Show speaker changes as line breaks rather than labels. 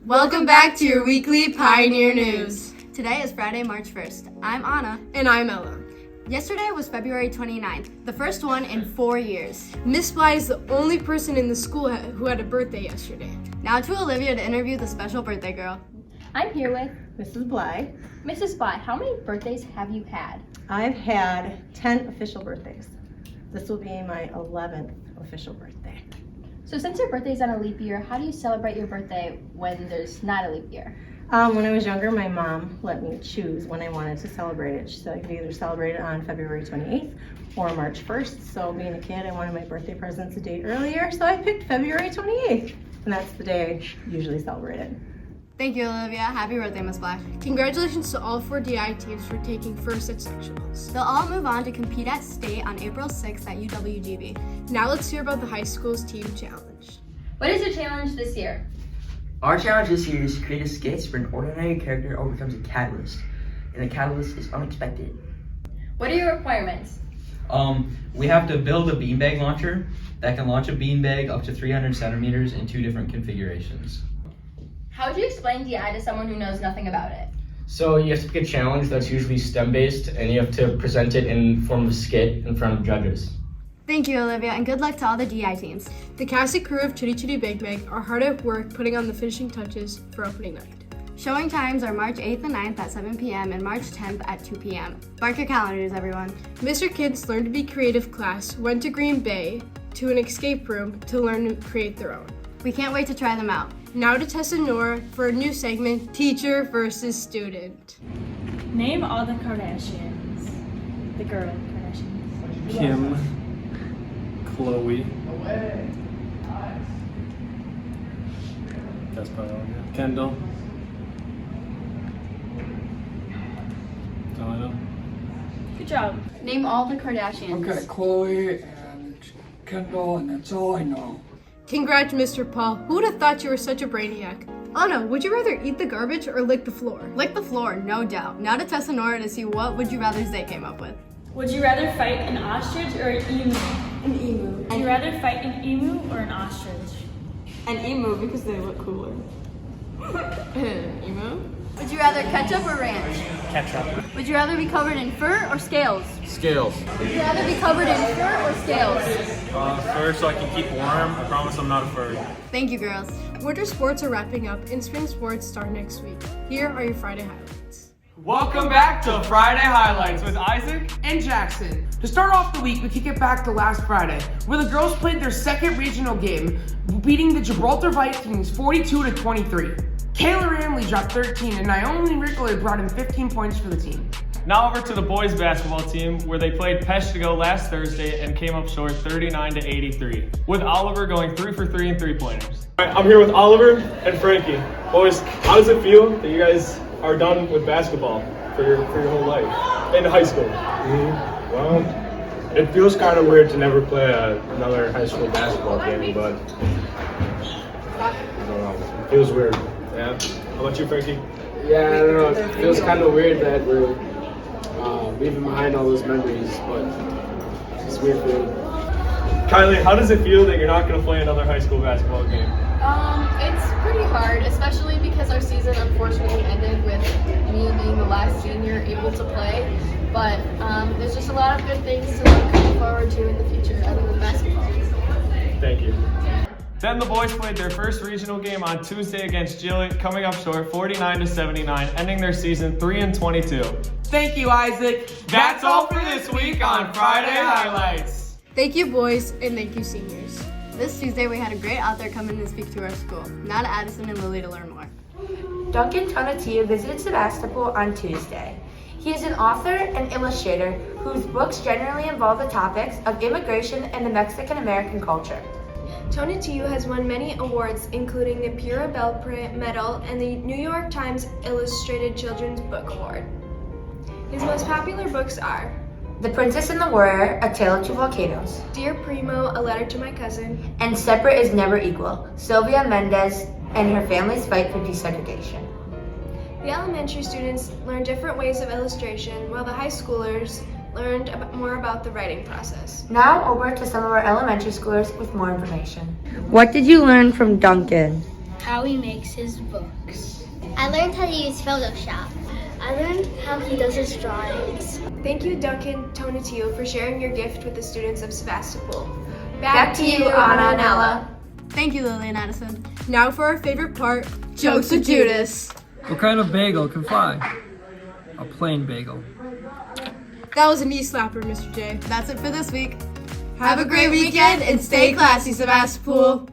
Welcome back to your weekly Pioneer News. Today is Friday, March 1st. I'm Anna.
And I'm Ella.
Yesterday was February 29th, the first one in 4 years.
Miss Bly is the only person in the school who had a birthday yesterday.
Now to Olivia to interview the special birthday girl.
I'm here with
Mrs. Bly.
Mrs. Bly. How many birthdays have you had?
I've had 10 official birthdays. This will be my 11th official birthday.
So since your birthday is on a leap year, how do you celebrate your birthday when there's not a leap year?
When I was younger, my mom let me choose when I wanted to celebrate it. So I could either celebrate it on February 28th or March 1st. So being a kid, I wanted my birthday presents a date earlier, so I picked February 28th. And that's the day I usually celebrate it.
Thank you, Olivia. Happy birthday, Miss Black.
Congratulations to all 4 DI teams for taking first at sectionals.
They'll all move on to compete at state on April 6th at UWGB.
Now let's hear about the high school's team challenge.
What is your challenge this year?
Our challenge this year is to create a skit where an ordinary character overcomes a catalyst, and the catalyst is unexpected.
What are your requirements?
We have to build a beanbag launcher that can launch a beanbag up to 300 centimeters in 2 different configurations.
How would you explain DI to someone who knows nothing about it?
So you have to pick a challenge that's usually STEM-based, and you have to present it in form of skit in front of judges.
Thank you, Olivia, and good luck to all the DI teams.
The cast and crew of Chitty Chitty Big Bag are hard at work putting on the finishing touches for opening night.
Showing times are March 8th and 9th at 7 p.m. and March 10th at 2 p.m. Mark your calendars, everyone.
Mr. Kids Learn to Be Creative class went to Green Bay to an escape room to learn to create their own.
We can't wait to try them out.
Now to test Anora for a new segment, Teacher versus Student.
Name all the Kardashians. The girl Kardashians.
Kim, Chloe. That's probably all I got. Kendall. That's all I know.
Good job.
Name all the Kardashians.
Okay, Chloe and Kendall, and that's all I know.
Congrats, Mr. Paul. Who would have thought you were such a brainiac? Anna, would you rather eat the garbage or lick the floor?
Lick the floor, no doubt. Now to test Anora to see what would you rather they came up with.
Would you rather fight an ostrich or an emu?
An emu.
Would you rather fight an emu or an ostrich?
An emu because they look cooler.
Emu? Would you rather ketchup or ranch?
Ketchup.
Would you rather be covered in fur or scales?
Scales.
Would you rather be covered in fur or scales?
Fur so I can keep warm. I promise I'm not a furry.
Thank you, girls.
Winter sports are wrapping up and spring sports start next week. Here are your Friday highlights.
Welcome back to Friday Highlights with Isaac and Jackson. To start off the week, we kick it back to last Friday, where the girls played their second regional game, beating the Gibraltar Vikings 42-23. Kayla Ramley dropped 13, and Naomi Rickler brought in 15 points for the team.
Now over to the boys basketball team, where they played Peshtigo last Thursday and came up short 39-83, with Oliver going 3 for 3 in three-pointers.
I'm here with Oliver and Frankie. Boys, how does it feel that you guys are done with basketball for your whole life in high school?
Well, it feels kind of weird to never play another high school basketball game, but I don't know. It feels weird.
Yeah. How about you, Frankie?
Yeah, I don't know. It feels kind of weird that we're leaving behind all those memories, but it's weird for me.
Kylie, how does it feel that you're not going to play another high school basketball game?
It's pretty hard, especially because our season unfortunately ended with me being the last senior able to play. But there's just a lot of good things to look forward to in the future other than basketball.
Thank you.
Then the boys played their first regional game on Tuesday against Gillett, coming up short 49-79, ending their season 3-22.
Thank you, Isaac. That's all for this week on Friday Highlights.
Thank you, boys, and thank you, seniors.
This Tuesday, we had a great author come in and speak to our school. Now to Addison and Lily to learn more.
Duncan Tona visited Sebastopol on Tuesday. He is an author and illustrator whose books generally involve the topics of immigration and the Mexican-American culture.
Tonatiuh has won many awards, including the Pura Bell Medal and the New York Times Illustrated Children's Book Award. His most popular books are
The Princess and the Warrior, A Tale of Two Volcanoes,
Dear Primo, A Letter to My Cousin,
and Separate is Never Equal, Sylvia Mendez and Her Family's Fight for Desegregation.
The elementary students learned different ways of illustration, while the high schoolers learned more about the writing process.
Now over to some of our elementary schoolers with more information. What did you learn from Duncan?
how he makes his books. I learned how to use Photoshop. I learned how he does his drawings.
Thank you, Duncan Tona, for sharing your gift with the students of Sebastopol.
Back to you, Anna and Ella.
Thank you, Lily and Addison.
Now for our favorite part,
Jokes with Judas.
What kind of bagel can fly? A plain bagel.
That was a knee slapper, Mr. J.
That's it for this week. Have a great weekend and stay classy, Sebastopol.